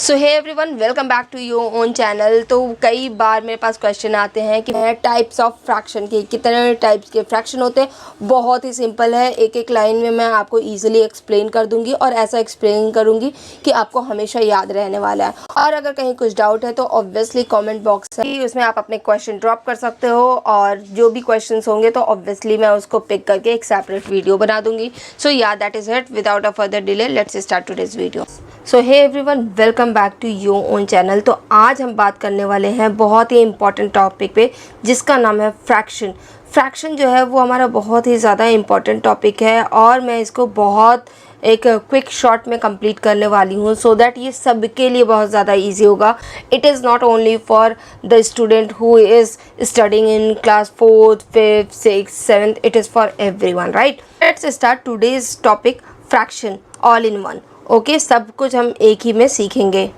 So hey everyone, welcome back to your own channel. तो कई बार मेरे पास क्वेश्चन आते हैं कि टाइप्स ऑफ फ्रैक्शन के कितने टाइप्स के फ्रैक्शन होते हैं। बहुत ही सिंपल है, एक एक लाइन में मैं आपको इजीली एक्सप्लेन कर दूंगी और ऐसा एक्सप्लेन करूंगी कि आपको हमेशा याद रहने वाला है। और अगर कहीं कुछ डाउट है तो ऑब्वियसली कमेंट बॉक्स है, उसमें आप अपने क्वेश्चन ड्रॉप कर सकते हो और जो भी क्वेश्चन होंगे तो ऑब्वियसली मैं उसको पिक करके एक सेपरेट वीडियो बना दूंगी। So yeah that is it, without a further delay let's start today's video. So hey everyone, welcome back to your own channel. तो आज हम बात करने वाले हैं बहुत ही इंपॉर्टेंट टॉपिक पे जिसका नाम है फ्रैक्शन। फ्रैक्शन जो है वो हमारा बहुत ही ज़्यादा इंपॉर्टेंट टॉपिक है और मैं इसको बहुत एक क्विक शॉर्ट में कंप्लीट करने वाली हूँ सो दैट ये सबके लिए बहुत ज़्यादा इजी होगा। It is not only for the student who is studying in class 4th 5th 6th 7th, it is for everyone, right. Let's start today's topic fraction all in one. Okay, सब कुछ हम एक ही में सीखेंगे।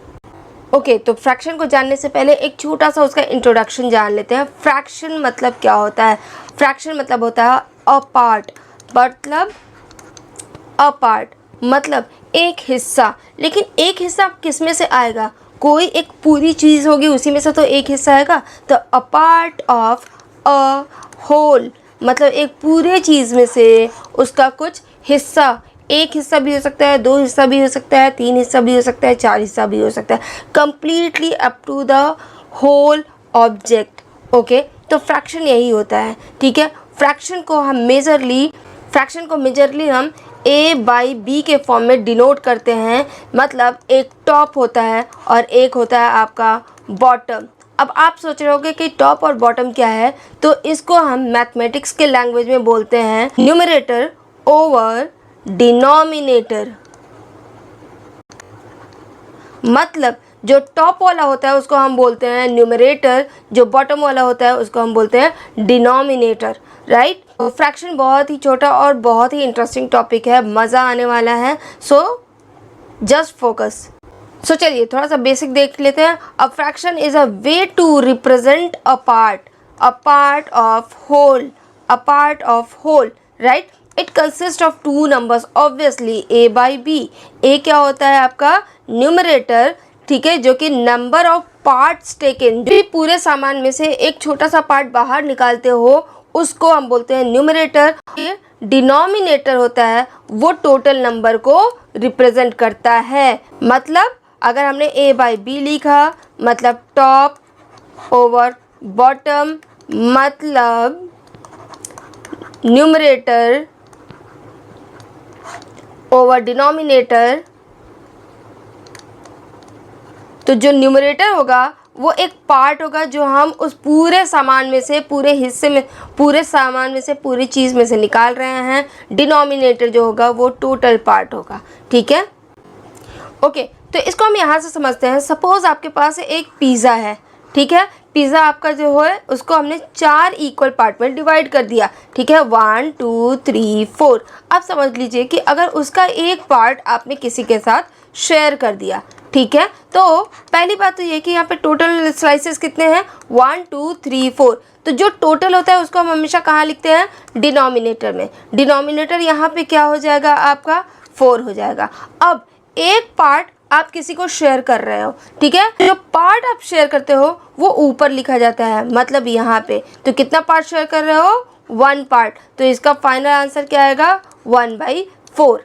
Okay, तो fraction को जानने से पहले एक छोटा सा उसका इंट्रोडक्शन जान लेते हैं। फ्रैक्शन मतलब क्या होता है? फ्रैक्शन मतलब होता है अ पार्ट, मतलब अ पार्ट मतलब एक हिस्सा। लेकिन एक हिस्सा किस में से आएगा? कोई एक पूरी चीज़ होगी उसी में से तो एक हिस्सा आएगा। तो a part of a whole मतलब एक पूरे चीज़ में से उसका कुछ हिस्सा, एक हिस्सा भी हो सकता है, 2 हिस्सा भी हो सकता है, 3 हिस्सा भी हो सकता है, 4 हिस्सा भी हो सकता है, completely up to the whole object. Okay, तो फ्रैक्शन यही होता है, ठीक है। फ्रैक्शन को मेजरली हम a बाई बी के फॉर्म में डिनोट करते हैं। मतलब एक टॉप होता है और एक होता है आपका बॉटम। अब आप सोच रहे होगे कि टॉप और बॉटम क्या है, तो इसको हम मैथमेटिक्स के लैंग्वेज में बोलते हैं न्यूमरेटर ओवर डिनोमिनेटर। मतलब जो टॉप वाला होता है उसको हम बोलते हैं न्यूमरेटर, जो बॉटम वाला होता है उसको हम बोलते हैं डिनोमिनेटर, राइट। तो फ्रैक्शन बहुत ही छोटा और बहुत ही इंटरेस्टिंग टॉपिक है, मज़ा आने वाला है। So just focus. सो चलिए थोड़ा सा बेसिक देख लेते हैं। A fraction is a way to represent a part of whole, right. It consist of 2 numbers obviously a by b. a क्या होता है? आपका न्यूमरेटर, ठीक है, जो कि नंबर ऑफ पार्ट्स टेकन, जो पूरे सामान में से एक छोटा सा पार्ट बाहर निकालते हो उसको हम बोलते हैं न्यूमरेटर। डिनोमिनेटर होता है वो टोटल नंबर को रिप्रेजेंट करता है। मतलब अगर हमने a बाई बी लिखा मतलब टॉप ओवर बॉटम, मतलब न्यूमरेटर ओवर डिनोमिनेटर। तो जो न्यूमरेटर होगा वो एक पार्ट होगा जो हम उस पूरे सामान में से, पूरे सामान में से, पूरी चीज़ में से निकाल रहे हैं। डिनोमिनेटर जो होगा वो टोटल पार्ट होगा, ठीक है। ओके, तो इसको हम यहाँ से समझते हैं। सपोज आपके पास एक पिज़्ज़ा है, ठीक है। पिज़्ज़ा आपका जो है उसको हमने 4 इक्वल पार्ट में डिवाइड कर दिया, ठीक है, 1 2 3 4। अब समझ लीजिए कि अगर उसका एक पार्ट आपने किसी के साथ शेयर कर दिया, ठीक है, तो पहली बात तो ये कि यहाँ पे टोटल स्लाइसेस कितने हैं? 1 2 3 4। तो जो टोटल होता है उसको हम हमेशा कहाँ लिखते हैं? डिनोमिनेटर में। डिनोमिनेटर यहाँ पे क्या हो जाएगा? आपका 4 हो जाएगा। अब एक पार्ट आप किसी को शेयर कर रहे हो, ठीक है, जो पार्ट आप शेयर करते हो वो ऊपर लिखा जाता है। मतलब यहाँ पे तो कितना पार्ट शेयर कर रहे हो? 1 पार्ट। तो इसका फाइनल आंसर क्या आएगा? 1/4।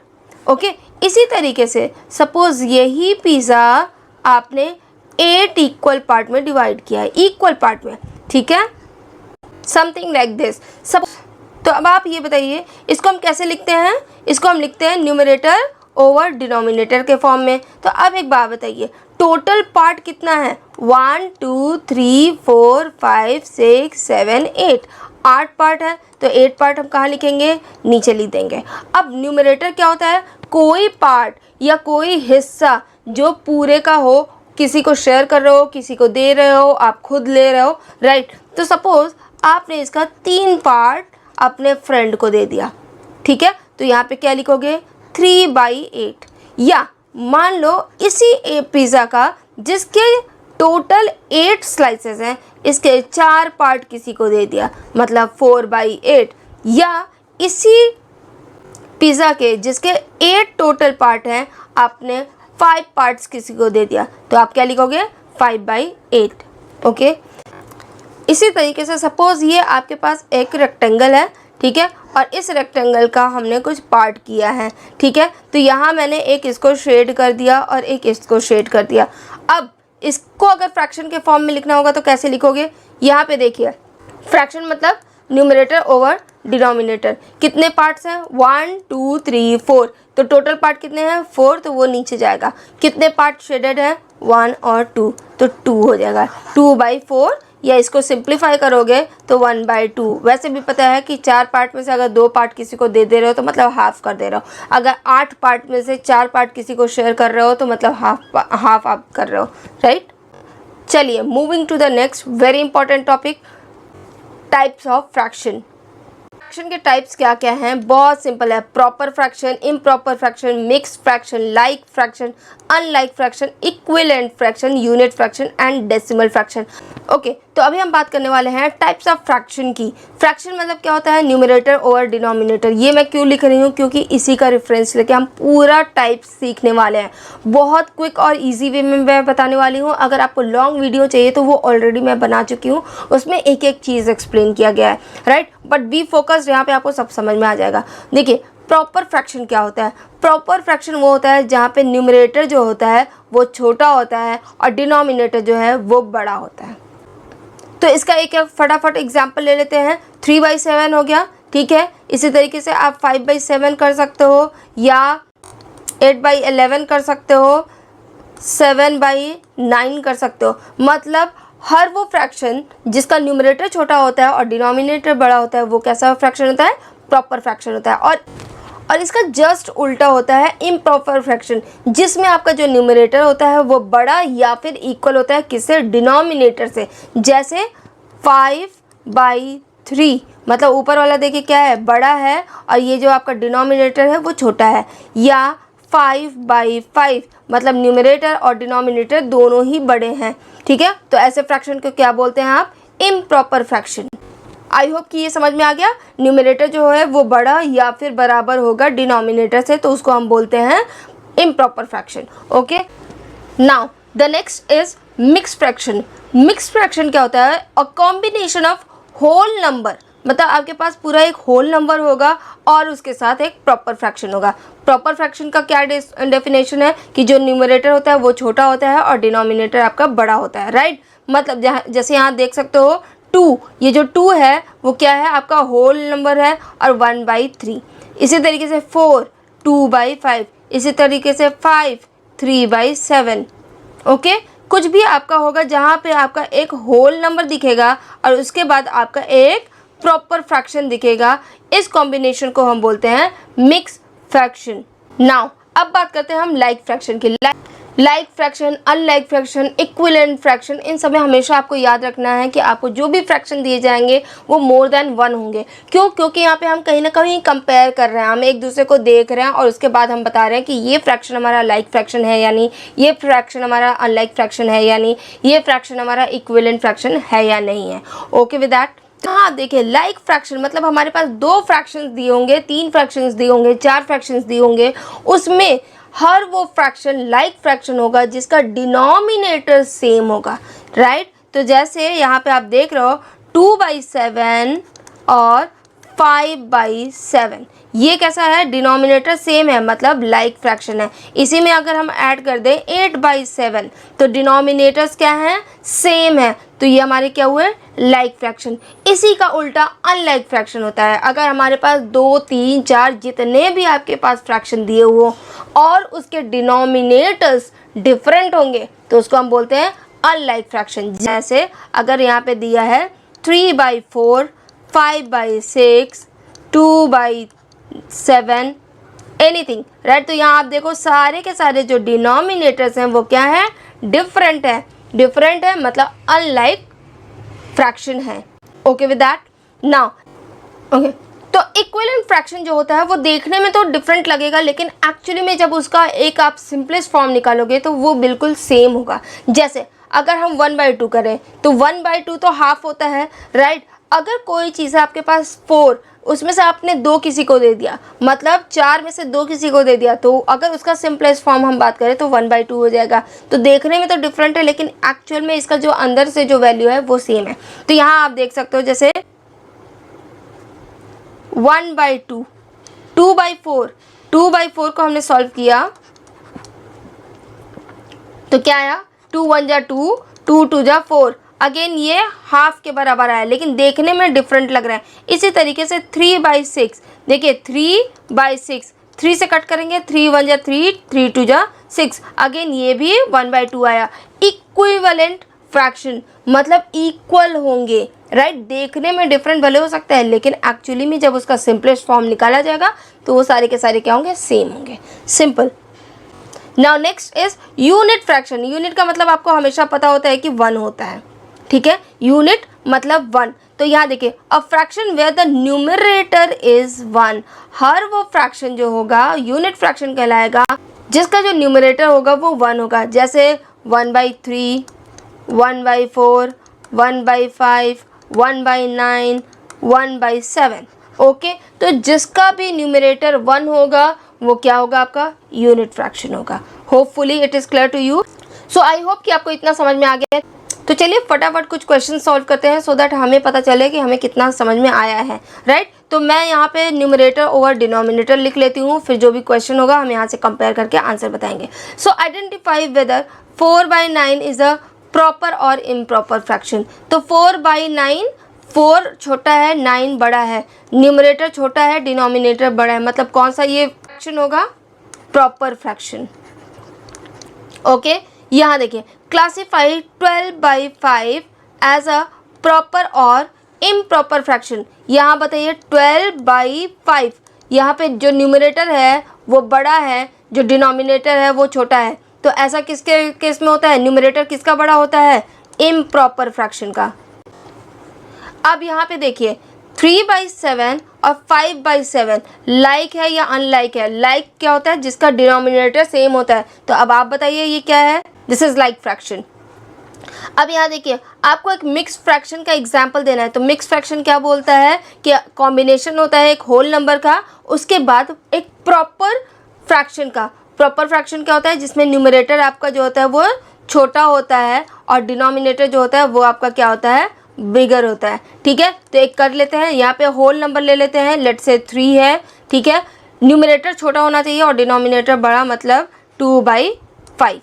ओके, इसी तरीके से सपोज यही पिज़्ज़ा आपने 8 इक्वल पार्ट में डिवाइड किया है, इक्वल पार्ट में, ठीक है, समथिंग लाइक दिस। सब तो अब आप ये बताइए इसको हम कैसे लिखते हैं? इसको हम लिखते हैं न्यूमरेटर ओवर डिनोमिनेटर के फॉर्म में। तो अब एक बात बताइए, टोटल पार्ट कितना है? 1 2 3 4 5 6 7 8, 8 पार्ट है। तो 8 पार्ट हम कहाँ लिखेंगे? नीचे लिख देंगे। अब न्यूमरेटर क्या होता है? कोई पार्ट या कोई हिस्सा जो पूरे का हो, किसी को शेयर कर रहे हो, किसी को दे रहे हो, आप खुद ले रहे हो, राइट। तो सपोज आपने इसका 3 पार्ट अपने फ्रेंड को दे दिया, ठीक है, तो यहाँ पे क्या लिखोगे? 3/8। या मान लो इसी पिज़्ज़ा का जिसके टोटल 8 स्लाइसेस हैं, इसके 4 पार्ट किसी को दे दिया, मतलब 4/8। या इसी पिज़्ज़ा के जिसके 8 टोटल पार्ट हैं, आपने 5 पार्ट्स किसी को दे दिया तो आप क्या लिखोगे 5/8। ओके, इसी तरीके से सपोज ये आपके पास एक रेक्टेंगल है, ठीक है, और इस रेक्टेंगल का हमने कुछ पार्ट किया है, ठीक है, तो यहाँ मैंने एक इसको शेड कर दिया और एक इसको शेड कर दिया। अब इसको अगर फ्रैक्शन के फॉर्म में लिखना होगा तो कैसे लिखोगे, यहाँ पे देखिए, फ्रैक्शन मतलब न्यूमरेटर ओवर डिनोमिनेटर। कितने पार्ट्स हैं 1 2 3 4, तो टोटल पार्ट कितने हैं 4, तो वो नीचे जाएगा। कितने पार्ट शेडेड है 1 और 2, तो 2 हो जाएगा 2/4, या इसको सिंप्लीफाई करोगे तो 1/2। वैसे भी पता है कि 4 पार्ट में से अगर 2 पार्ट किसी को दे रहे हो तो मतलब हाफ कर दे रहे हो। अगर 8 पार्ट में से 4 पार्ट किसी को शेयर कर रहे हो तो मतलब हाफ आप कर रहे हो, राइट। चलिए moving to the next very important topic, types of fraction. Fraction के टाइप्स क्या क्या हैं, बहुत सिंपल है। Proper fraction, improper fraction, mixed fraction, like fraction, unlike fraction, equivalent fraction, unit fraction and decimal fraction. Okay, तो अभी हम बात करने वाले हैं टाइप्स ऑफ फ्रैक्शन की। फ्रैक्शन मतलब क्या होता है, न्यूमरेटर ओवर डिनोमिनेटर। ये मैं क्यों लिख रही हूँ, क्योंकि इसी का रेफरेंस लेके हम पूरा टाइप सीखने वाले हैं। बहुत क्विक और इजी वे में मैं बताने वाली हूँ। अगर आपको लॉन्ग वीडियो चाहिए तो वो ऑलरेडी मैं बना चुकी हूँ, उसमें एक एक चीज़ एक्सप्लेन किया गया है, राइट। बट बी फोकस्ड, यहाँ पे आपको सब समझ में आ जाएगा। देखिए प्रॉपर फ्रैक्शन क्या होता है। प्रॉपर फ्रैक्शन वो होता है जहाँ पे न्यूमरेटर जो होता है वो छोटा होता है और डिनोमिनेटर जो है वो बड़ा होता है। तो इसका एक फटाफट एग्जाम्पल ले लेते हैं। 3/7 हो गया, ठीक है। इसी तरीके से आप 5/7 कर सकते हो, या 8/11 कर सकते हो, 7/9 कर सकते हो। मतलब हर वो फ्रैक्शन जिसका न्यूमरेटर छोटा होता है और डिनोमिनेटर बड़ा होता है वो कैसा फ्रैक्शन होता है, प्रॉपर फ्रैक्शन होता है। और इसका जस्ट उल्टा होता है इम्प्रॉपर फ्रैक्शन, जिसमें आपका जो न्यूमरेटर होता है वो बड़ा या फिर इक्वल होता है किससे, डिनोमिनेटर से। जैसे 5/3, मतलब ऊपर वाला देखिए क्या है, बड़ा है, और ये जो आपका डिनोमिनेटर है वो छोटा है। या 5/5, मतलब न्यूमरेटर और डिनोमिनेटर दोनों ही बड़े हैं, ठीक है। तो ऐसे फ्रैक्शन को क्या बोलते हैं आप, इम्प्रॉपर फ्रैक्शन। आई होप कि ये समझ में आ गया। न्यूमरेटर जो है वो बड़ा या फिर बराबर होगा डिनोमिनेटर से, तो उसको हम बोलते हैं improper fraction. Okay, now the next is mixed fraction. Mixed fraction क्या होता है, a combination of whole number, मतलब आपके पास पूरा एक होल नंबर होगा और उसके साथ एक प्रॉपर फ्रैक्शन होगा। प्रॉपर फ्रैक्शन का क्या डेफिनेशन है कि जो न्यूमरेटर होता है वो छोटा होता है और डिनोमिनेटर आपका बड़ा होता है, राइट। मतलब जैसे यहाँ देख सकते हो 2, ये जो 2 है वो क्या है, आपका होल नंबर है और 1/3। इसी तरीके से 4 2/5, इसी तरीके से 5 3/7। ओके, कुछ भी आपका होगा जहाँ पे आपका एक होल नंबर दिखेगा और उसके बाद आपका एक प्रॉपर फ्रैक्शन दिखेगा, इस कॉम्बिनेशन को हम बोलते हैं मिक्स फ्रैक्शन। नाउ अब बात करते हैं हम लाइक फ्रैक्शन की। Like fraction, unlike fraction, equivalent fraction, इन सब में हमेशा आपको याद रखना है कि आपको जो भी फ्रैक्शन दिए जाएंगे वो मोर देन 1 होंगे। क्यों, क्योंकि यहाँ पे हम कहीं ना कहीं कंपेयर कर रहे हैं, हम एक दूसरे को देख रहे हैं और उसके बाद हम बता रहे हैं कि ये फ्रैक्शन हमारा लाइक फ्रैक्शन है या नहीं, ये फ्रैक्शन हमारा अनलाइक फ्रैक्शन है या नहीं, ये फ्रैक्शन हमारा इक्विवेलेंट फ्रैक्शन है या नहीं है। ओके विद दैट, हाँ देखिए लाइक फ्रैक्शन मतलब हमारे पास 2 फ्रैक्शंस दिए होंगे, 3 फ्रैक्शंस दिए होंगे, 4 फ्रैक्शंस दिए होंगे, उसमें हर वो फ्रैक्शन लाइक फ्रैक्शन होगा जिसका डिनोमिनेटर सेम होगा, राइट। तो जैसे यहाँ पे आप देख रहे हो 2/7 और 5/7, ये कैसा है, डिनोमिनेटर सेम है, मतलब लाइक फ्रैक्शन है। इसी में अगर हम ऐड कर दें 8/7 तो डिनोमिनेटर्स क्या हैं, सेम है, तो ये हमारे क्या हुए, लाइक फ्रैक्शन। इसी का उल्टा अनलाइक फ्रैक्शन होता है। अगर हमारे पास 2 3 4 जितने भी आपके पास फ्रैक्शन दिए हुए और उसके डिनोमिनेटर्स डिफरेंट होंगे तो उसको हम बोलते हैं अनलाइक फ्रैक्शन। जैसे अगर यहाँ पे दिया है 3/4, 5/6, 2/7, एनीथिंग, राइट। तो यहाँ आप देखो सारे के सारे जो डिनोमिनेटर्स हैं वो क्या है, डिफरेंट है। डिफरेंट है मतलब अनलाइक फ्रैक्शन है। Okay with that, now okay, तो इक्विवेलेंट फ्रैक्शन जो होता है वो देखने में तो डिफरेंट लगेगा, लेकिन एक्चुअली में जब उसका एक आप सिंपलेस्ट फॉर्म निकालोगे तो वो बिल्कुल सेम होगा। जैसे अगर हम 1/2 करें तो 1/2 तो हाफ होता है, राइट। अगर कोई चीज़ है आपके पास 4, उसमें से आपने 2 किसी को दे दिया, मतलब 4 में से 2 किसी को दे दिया, तो अगर उसका सिंपलेस्ट फॉर्म हम बात करें तो 1/2 हो जाएगा। तो देखने में तो डिफरेंट है, लेकिन एक्चुअल में इसका जो अंदर से जो वैल्यू है वो सेम है। तो यहाँ आप देख सकते हो जैसे 1/2, 2/4, 2/4 को हमने सॉल्व किया तो क्या आया, 2 1 जा 2, 2 2 जा 4। अगेन ये हाफ के बराबर आया, लेकिन देखने में डिफरेंट लग रहा है। इसी तरीके से 3/6, देखिए 3/6, 3 से कट करेंगे, 3 1 जा 3, 3 2 जा 6। अगेन ये भी 1/2 आया। इक्विवेलेंट फ्रैक्शन मतलब इक्वल होंगे, राइट। देखने में डिफरेंट भले हो सकता है, लेकिन एक्चुअली में जब उसका सिंपलेस्ट फॉर्म निकाला जाएगा तो वो सारे के सारे क्या होंगे, सेम होंगे। Simple. Now next is unit fraction. Unit का मतलब आपको हमेशा पता होता है कि 1 होता है, ठीक है। यूनिट मतलब 1। तो यहाँ देखिए, a fraction where the numerator is 1। हर वो फ्रैक्शन जो होगा यूनिट फ्रैक्शन कहलाएगा जिसका जो न्यूमरेटर होगा वो 1 होगा। जैसे 1/3, 1/4, 1/5, 1/9, 1/7। ओके, तो जिसका भी न्यूमरेटर 1 होगा वो क्या होगा, आपका यूनिट फ्रैक्शन होगा। Hopefully it is clear to you. So I hope कि आपको इतना समझ में आ गया है। तो चलिए फटाफट कुछ क्वेश्चन सॉल्व करते हैं, सो दैट हमें पता चले कि हमें कितना समझ में आया है, राइट। तो मैं यहाँ पे न्यूमरेटर ओवर डिनोमिनेटर लिख लेती हूँ, फिर जो भी क्वेश्चन होगा हम यहाँ से कंपेयर करके आंसर बताएंगे। सो identify whether 4/9 is a proper और इम्प्रॉपर फ्रैक्शन। तो 4/9, 4 छोटा है, 9 बड़ा है, न्यूमरेटर छोटा है, डिनोमिनेटर बड़ा है, मतलब कौन सा ये फ्रैक्शन होगा, प्रॉपर फ्रैक्शन। ओके, यहाँ देखिए, क्लासीफाई 12/5 एज अ प्रॉपर और इम्प्रॉपर फ्रैक्शन। यहाँ बताइए 12/5, यहाँ पे जो न्यूमरेटर है वो बड़ा है, जो डिनोमिनेटर है वो छोटा है। तो ऐसा किसके केस में होता है, न्यूमरेटर किसका बड़ा होता है, इम्प्रॉपर फ्रैक्शन का। अब यहाँ पे देखिए 3/7 और 5/7 लाइक है या अनलाइक है। लाइक क्या होता है, जिसका डिनोमिनेटर सेम होता है। तो अब आप बताइए ये क्या है, दिस इज लाइक फ्रैक्शन। अब यहाँ देखिए, आपको एक मिक्स फ्रैक्शन का एग्जाम्पल देना है। तो मिक्स फ्रैक्शन क्या बोलता है कि कॉम्बिनेशन होता है एक होल नंबर का, उसके बाद एक प्रॉपर फ्रैक्शन का। प्रॉपर फ्रैक्शन क्या होता है, जिसमें न्यूमरेटर आपका जो होता है वो छोटा होता है और डिनोमिनेटर जो होता है वो आपका क्या होता है, बिगर होता है, ठीक है। तो एक कर लेते हैं, यहाँ पे होल नंबर ले लेते हैं, लेट्स से 3 है, ठीक है। न्यूमरेटर छोटा होना चाहिए और डिनोमिनेटर बड़ा, मतलब 2/5।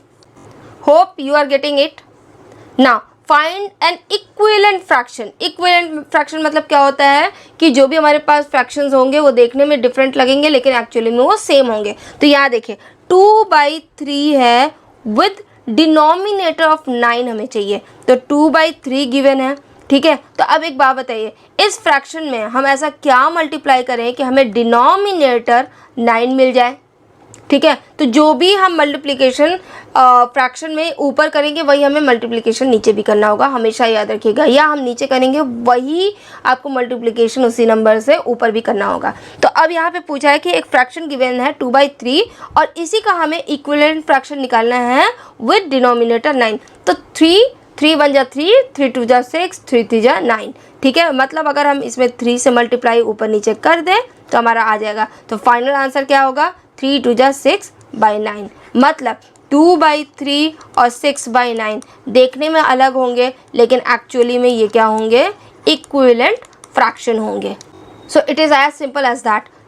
Hope you are getting it. Now find an equivalent fraction. Equivalent fraction मतलब क्या होता है कि जो भी हमारे पास फ्रैक्शंस होंगे वो देखने में डिफरेंट लगेंगे, लेकिन एक्चुअली में वो सेम होंगे। तो यहाँ देखिए 2/3 है विद डिनोमिनेटर ऑफ 9 हमें चाहिए, तो 2/3 गिवन है, ठीक है। तो अब एक बात बताइए, इस फ्रैक्शन में हम ऐसा क्या मल्टीप्लाई करें कि हमें डिनोमिनेटर 9 मिल जाए, ठीक है। तो जो भी हम मल्टीप्लिकेशन फ्रैक्शन में ऊपर करेंगे वही हमें मल्टीप्लिकेशन नीचे भी करना होगा, हमेशा याद रखिएगा। या हम नीचे करेंगे वही आपको मल्टीप्लिकेशन उसी नंबर से ऊपर भी करना होगा। तो अब यहाँ पे पूछा है कि एक फ्रैक्शन गिवन है 2/3 और इसी का हमें इक्विवेलेंट फ्रैक्शन निकालना है विद डिनोमिनेटर 9। तो 3 1 जा 3, 3 2 जा 6, 3 3 जा 9, ठीक है। मतलब अगर हम इसमें 3 से मल्टीप्लाई ऊपर नीचे कर दें तो हमारा आ जाएगा। तो फाइनल आंसर क्या होगा, 3 2 जा 6/9। मतलब 2/3 और 6/9 देखने में अलग होंगे, लेकिन एक्चुअली में ये क्या होंगे, इक्विवेलेंट फ्रैक्शन होंगे। So it is as simple as that.